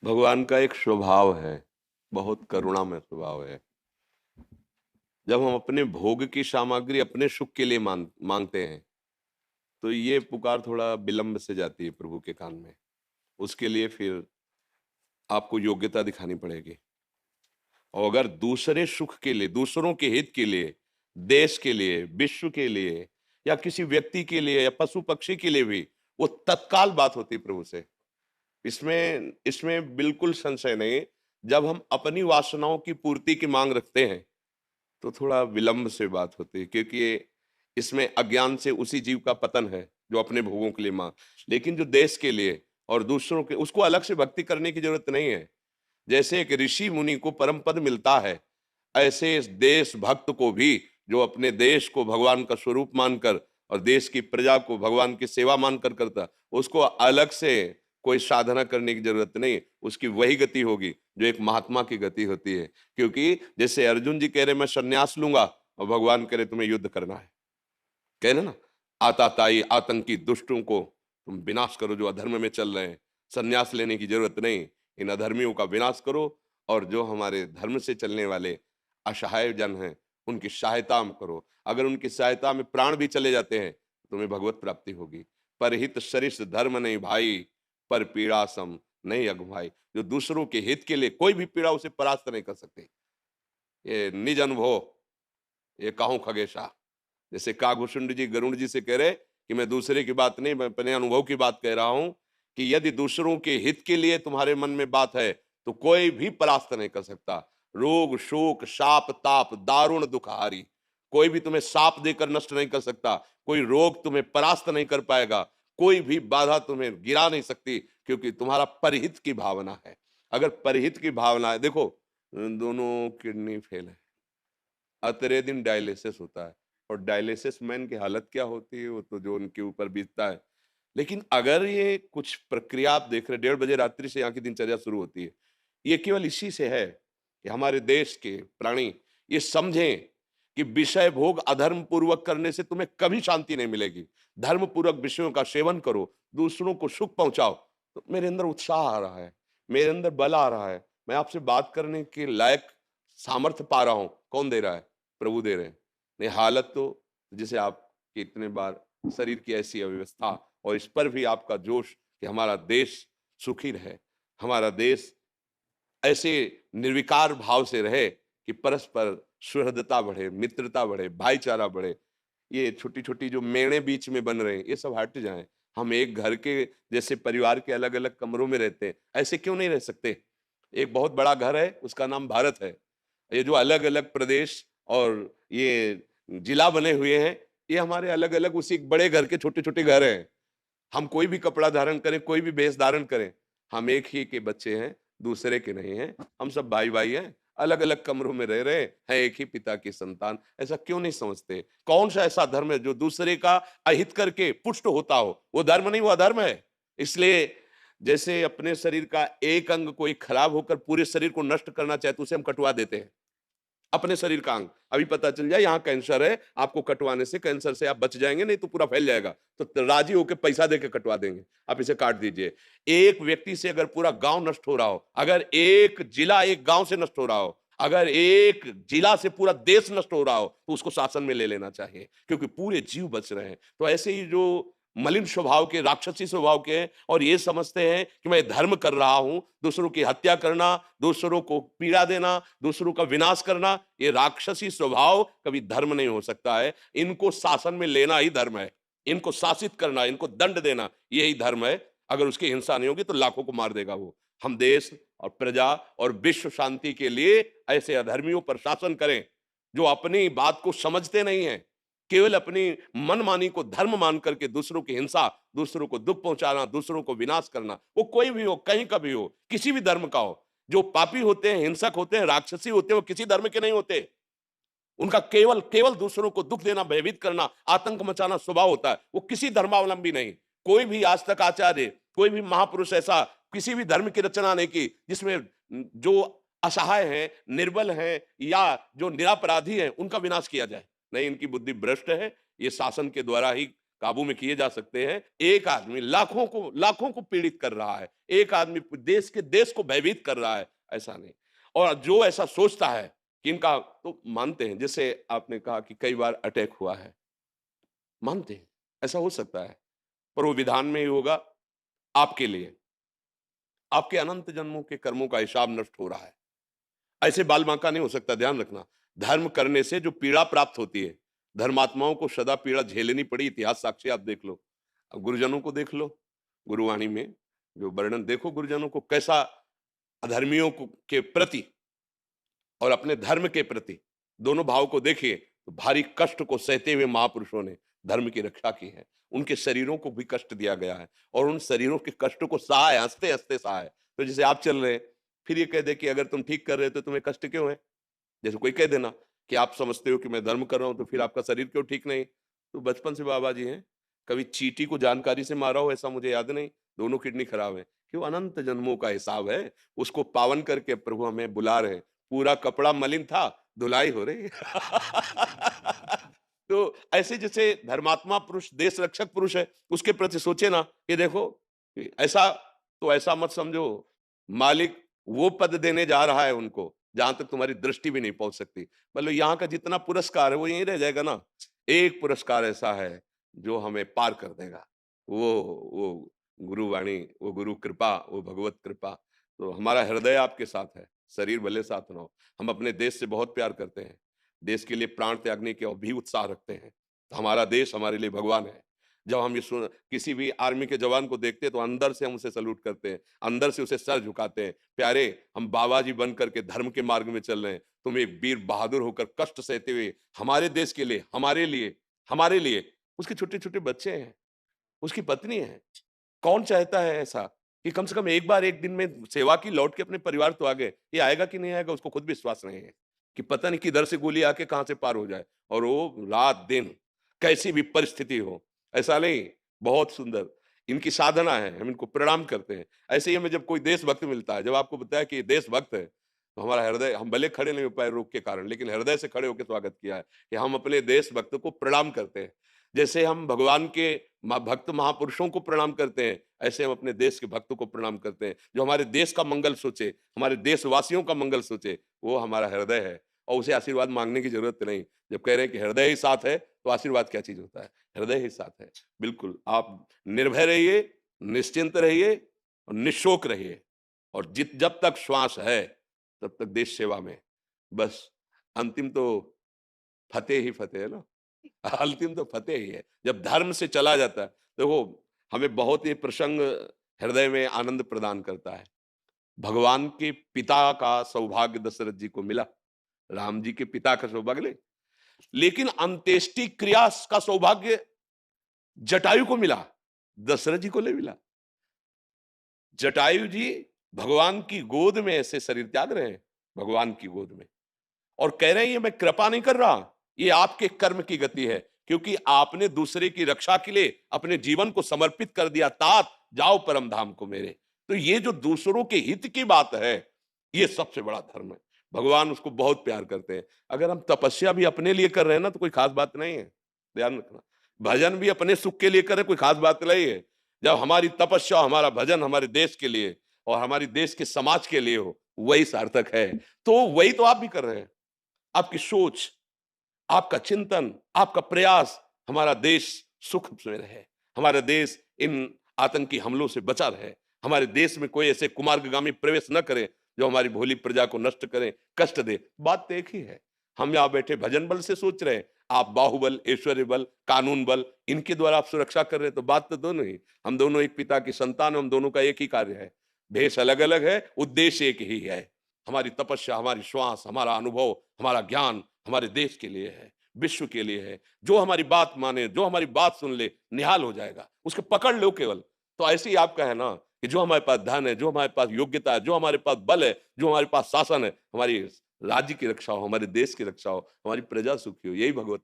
भगवान का एक स्वभाव है, बहुत करुणामय स्वभाव है। जब हम अपने भोग की सामग्री अपने सुख के लिए मांगते हैं, तो ये पुकार थोड़ा विलंब से जाती है प्रभु के कान में। उसके लिए फिर आपको योग्यता दिखानी पड़ेगी। और अगर दूसरे सुख के लिए, दूसरों के हित के लिए, देश के लिए, विश्व के लिए या किसी व्यक्ति के लिए या पशु-पक्षी के लिए भी, वो तत्काल बात होती है प्रभु से। इसमें इसमें बिल्कुल संशय नहीं। जब हम अपनी वासनाओं की पूर्ति की मांग रखते हैं, तो थोड़ा विलंब से बात होती है, क्योंकि इसमें अज्ञान से उसी जीव का पतन है जो अपने भोगों के लिए मांग। लेकिन जो देश के लिए और दूसरों के, उसको अलग से भक्ति करने की जरूरत नहीं है। जैसे एक ऋषि मुनि को परम पद मिलता है, ऐसे इस देश भक्त को भी, जो अपने देश को भगवान का स्वरूप मानकर और देश की प्रजा को भगवान की सेवा मानकर करता, उसको अलग से कोई साधना करने की जरूरत नहीं। उसकी वही गति होगी जो एक महात्मा की गति होती है। क्योंकि जैसे अर्जुन जी कह रहे मैं संन्यास लूंगा, और भगवान कह रहे तुम्हें युद्ध करना है। कह रहे ना, आताताई आतंकी दुष्टों को तुम विनाश करो जो अधर्म में चल रहे हैं। संन्यास लेने की जरूरत नहीं, इन अधर्मियों का विनाश करो, और जो हमारे धर्म से चलने वाले असहाय जन हैं उनकी सहायता में करो। अगर उनकी सहायता में प्राण भी चले जाते हैं तो तुम्हें भगवत प्राप्ति होगी। परहित सरिस धर्म नहीं भाई, पर पीड़ा सम नहीं अगुभाई। जो दूसरों के हित के लिए कोई भी पीड़ा उसे परास्त नहीं कर सकते। ये निज अनुभव, ये कहूं खगेशा। जैसे कागभूषुंड जी गरुड़ जी से कह रहे कि मैं दूसरे की बात नहीं, मैं अपने अनुभव की बात कह रहा हूं कि यदि दूसरों के हित के लिए तुम्हारे मन में बात है तो कोई भी परास्त नहीं कर सकता। रोग शोक शाप ताप दारुण दुखहारी, कोई भी तुम्हें साप देकर नष्ट नहीं कर सकता। कोई रोग तुम्हें परास्त नहीं कर पाएगा। कोई भी बाधा तुम्हें गिरा नहीं सकती, क्योंकि तुम्हारा परहित की भावना है। अगर परहित की भावना है, देखो दोनों किडनी फेल है, अतरे दिन डायलिसिस होता है, और डायलिसिस मैन की हालत क्या होती है वो तो जो उनके ऊपर बीतता है। लेकिन अगर ये कुछ प्रक्रिया आप देख रहे, 1:30 बजे रात्रि से यहाँ की दिनचर्या शुरू होती है, ये केवल इसी से है कि हमारे देश के प्राणी ये समझें कि विषय भोग अधर्म पूर्वक करने से तुम्हें कभी शांति नहीं मिलेगी। धर्म पूर्वक विषयों का सेवन करो, दूसरों को सुख पहुंचाओ। तो मेरे अंदर उत्साह आ रहा है, मेरे अंदर बल आ रहा है, मैं आपसे बात करने के लायक सामर्थ्य पा रहा हूं। कौन दे रहा है? प्रभु दे रहे हैं। नहीं हालत तो, जैसे आपके इतने बार शरीर की ऐसी अव्यवस्था, और इस पर भी आपका जोश कि हमारा देश सुखी रहे, हमारा देश ऐसे निर्विकार भाव से रहे कि परस्पर सुहृदता बढ़े, मित्रता बढ़े, भाईचारा बढ़े। ये छोटी-छोटी जो मेड़े बीच में बन रहे हैं, ये सब हट जाएँ। हम एक घर के जैसे परिवार के अलग-अलग कमरों में रहते हैं, ऐसे क्यों नहीं रह सकते? एक बहुत बड़ा घर है, उसका नाम भारत है। ये जो अलग-अलग प्रदेश और ये जिला बने हुए हैं, ये हमारे अलग-अलग उसी एक बड़े घर के छोटे-छोटे घर हैं। हम कोई भी कपड़ा धारण करें, कोई भी वेश धारण करें, हम एक ही के बच्चे हैं, दूसरे के नहीं हैं। हम सब भाई-भाई हैं, अलग-अलग कमरों में रह रहे हैं एक ही पिता की संतान। ऐसा क्यों नहीं समझते? कौन-सा ऐसा धर्म है जो दूसरे का अहित करके पुष्ट होता हो? वो धर्म नहीं, वो अधर्म है। इसलिए जैसे अपने शरीर का एक अंग कोई खराब होकर पूरे शरीर को नष्ट करना चाहे तो उसे हम कटवा देते हैं। अपने शरीर का अंग अभी पता चल जाए यहाँ कैंसर है, आपको कटवाने से कैंसर से आप बच जाएंगे, नहीं तो पूरा फैल जाएगा। तो राजी होकर पैसा देके कटवा देंगे, आप इसे काट दीजिए। एक व्यक्ति से अगर पूरा गांव नष्ट हो रहा हो, अगर एक जिला एक गांव से नष्ट हो रहा हो, अगर एक जिला से पूरा देश नष्ट हो रहा हो, तो उसको शासन में ले लेना चाहिए, क्योंकि पूरे जीव बच रहे हैं। तो ऐसे ही जो मलिन स्वभाव के, राक्षसी स्वभाव के हैं, और ये समझते हैं कि मैं धर्म कर रहा हूं, दूसरों की हत्या करना, दूसरों को पीड़ा देना, दूसरों का विनाश करना, ये राक्षसी स्वभाव कभी धर्म नहीं हो सकता है। इनको शासन में लेना ही धर्म है, इनको शासित करना, इनको दंड देना, यही धर्म है। अगर उसकी हिंसा नहीं होगी तो लाखों को मार देगा वो। हम देश और प्रजा और विश्व शांति के लिए ऐसे अधर्मियों पर शासन करें जो अपनी बात को समझते नहीं है, केवल अपनी मनमानी को धर्म मान करके दूसरों की हिंसा, दूसरों को दुख पहुंचाना, दूसरों को विनाश करना, वो कोई भी हो, कहीं का भी हो, किसी भी धर्म का हो। जो पापी होते हैं, हिंसक होते हैं, राक्षसी होते हैं, वो किसी धर्म के नहीं होते। उनका केवल केवल दूसरों को दुख देना, भयभीत करना, आतंक मचाना स्वभाव होता है। वो किसी धर्मावलंबी नहीं। कोई भी आज तक आचार्य, कोई भी महापुरुष ऐसा किसी भी धर्म की रचना नहीं की जिसमें जो असहाय हैं, निर्बल हैं या जो निरपराधी हैं, उनका विनाश किया जाए। नहीं, इनकी बुद्धि भ्रष्ट है। ये शासन के द्वारा ही काबू में किए जा सकते हैं। एक आदमी लाखों को पीड़ित कर रहा है, एक आदमी देश को भयभीत कर रहा है, ऐसा नहीं। और जो ऐसा सोचता है कि इनका, तो मानते हैं, जैसे आपने कहा कि कई बार अटैक हुआ है, मानते हैं ऐसा हो सकता है, पर वो विधान में ही होगा आपके लिए। आपके अनंत जन्मों के कर्मों का हिसाब नष्ट हो रहा है, ऐसे बाल बांका नहीं हो सकता, ध्यान रखना। धर्म करने से जो पीड़ा प्राप्त होती है, धर्मात्माओं को सदा पीड़ा झेलनी पड़ी, इतिहास साक्षी आप देख लो। अब गुरुजनों को देख लो, गुरुवाणी में जो वर्णन देखो, गुरुजनों को कैसा अधर्मियों के प्रति और अपने धर्म के प्रति दोनों भाव को देखिए, तो भारी कष्ट को सहते हुए महापुरुषों ने धर्म की रक्षा की है। उनके शरीरों को भी कष्ट दिया गया है और उन शरीरों के कष्ट को सहा है, हंसते हंसते सहा है। तो जैसे आप चल रहे हैं, फिर ये कह दे कि अगर तुम ठीक कर रहे हो तो तुम्हें कष्ट क्यों है? जैसे कोई कह देना कि आप समझते हो कि मैं धर्म कर रहा हूं तो फिर आपका शरीर क्यों ठीक नहीं? तो बचपन से बाबा जी हैं, कभी चींटी को जानकारी से मारा हो ऐसा मुझे याद नहीं, दोनों किडनी खराब है। क्यों? अनंत जन्मों का हिसाब है, उसको पावन करके प्रभु हमें बुला रहे हैं। पूरा कपड़ा मलिन था, धुलाई हो रही है। तो ऐसे जैसे धर्मात्मा पुरुष, देश रक्षक पुरुष है, उसके प्रति सोचे ना कि देखो ऐसा, तो ऐसा मत समझो मालिक वो पद देने जा रहा है उनको जहां तक तुम्हारी दृष्टि भी नहीं पहुंच सकती। मतलब यहाँ का जितना पुरस्कार है वो यहीं रह जाएगा ना। एक पुरस्कार ऐसा है जो हमें पार कर देगा, वो गुरुवाणी, वो गुरु कृपा, वो भगवत कृपा। तो हमारा हृदय आपके साथ है, शरीर भले साथ ना हो। हम अपने देश से बहुत प्यार करते हैं, देश के लिए प्राण त्यागने के भी उत्साह रखते हैं। तो हमारा देश हमारे लिए भगवान है। जब हम ये किसी भी आर्मी के जवान को देखते हैं तो अंदर से हम उसे सल्यूट करते हैं, अंदर से उसे सर झुकाते हैं। प्यारे, हम बाबा जी बन करके धर्म के मार्ग में चल रहे हैं, तुम एक वीर बहादुर होकर कष्ट सहते हुए हमारे देश के लिए, हमारे लिए उसके छोटे छोटे बच्चे हैं, उसकी पत्नी है। कौन चाहता है ऐसा कि कम से कम एक बार एक दिन में सेवा की लौट के अपने परिवार तो आ गए? ये आएगा कि नहीं आएगा उसको खुद विश्वास नहीं है कि पता नहीं किधर से गोली आके कहां से पार हो जाए, और वो रात दिन कैसी भी परिस्थिति हो, ऐसा नहीं। बहुत सुंदर इनकी साधना है, हम इनको प्रणाम करते हैं। ऐसे ही हमें जब कोई देशभक्त मिलता है, जब आपको बताया कि ये देशभक्त है, तो हमारा हृदय, हम भले खड़े नहीं हो पाए रोग के कारण, लेकिन हृदय से खड़े होकर स्वागत किया है कि हम अपने देशभक्त को प्रणाम करते हैं। जैसे हम भगवान के भक्त महापुरुषों को प्रणाम करते हैं, ऐसे हम अपने देश के भक्तों को प्रणाम करते हैं जो हमारे देश का मंगल सोचे, हमारे देशवासियों का मंगल सोचे। वो हमारा हृदय है और उसे आशीर्वाद मांगने की जरूरत नहीं। जब कह रहे हैं कि हृदय ही साथ है, तो आशीर्वाद क्या चीज होता है? हृदय ही साथ है। बिल्कुल आप निर्भय रहिए, निश्चिंत रहिए और निशोक रहिए, और जब तक श्वास है तब तक देश सेवा में। बस अंतिम तो फतेह ही फतेह है ना। अंतिम तो फतेह ही है जब धर्म से चला जाता है। देखो, हमें बहुत ही प्रसंग हृदय में आनंद प्रदान करता है। भगवान के पिता का सौभाग्य दशरथ जी को मिला, राम जी के पिता का सौभाग्य नहीं, लेकिन अंत्येष्टि क्रिया का सौभाग्य जटायु को मिला, दशरथ जी को नहीं मिला। जटायु जी भगवान की गोद में ऐसे शरीर त्याग रहे हैं, भगवान की गोद में, और कह रहे हैं ये मैं कृपा नहीं कर रहा, ये आपके कर्म की गति है, क्योंकि आपने दूसरे की रक्षा के लिए अपने जीवन को समर्पित कर दिया। तात जाओ परम धाम को मेरे। तो ये जो दूसरों के हित की बात है, ये सबसे बड़ा धर्म है। भगवान उसको बहुत प्यार करते हैं। अगर हम तपस्या भी अपने लिए कर रहे हैं ना, तो कोई खास बात नहीं है, ध्यान रखना। भजन भी अपने सुख के लिए करें, कोई खास बात नहीं है। जब हमारी तपस्या, हमारा भजन हमारे देश के लिए और हमारी देश के समाज के लिए हो, वही सार्थक है। तो वही तो आप भी कर रहे हैं। आपकी सोच, आपका चिंतन, आपका प्रयास, हमारा देश सुख में रहे, हमारा देश इन आतंकी हमलों से बचा रहे, हमारे देश में कोई ऐसे कुमार्गामी प्रवेश न करे जो हमारी भोली प्रजा को नष्ट करे, कष्ट दे। बात तो एक ही है। हम यहाँ बैठे भजन बल से सोच रहे हैं, आप बाहुबल, ऐश्वर्य बल, कानून बल, इनके द्वारा आप सुरक्षा कर रहे हैं। तो बात तो दोनों ही, हम दोनों एक पिता की संतान, हम दोनों का एक ही कार्य है। भेष अलग अलग है, उद्देश्य एक ही है। हमारी तपस्या, हमारी श्वास, हमारा अनुभव, हमारा ज्ञान हमारे देश के लिए है, विश्व के लिए है। जो हमारी बात माने, जो हमारी बात सुन ले, निहाल हो जाएगा, उसके पकड़ लो केवल। तो ऐसे ही आपका है ना कि जो हमारे पास धन है, जो हमारे पास योग्यता है, जो हमारे पास बल है, जो हमारे पास शासन है, हमारी राज्य की रक्षा हो, हमारे देश की रक्षा हो, हमारी प्रजा सुखी हो, यही भगवत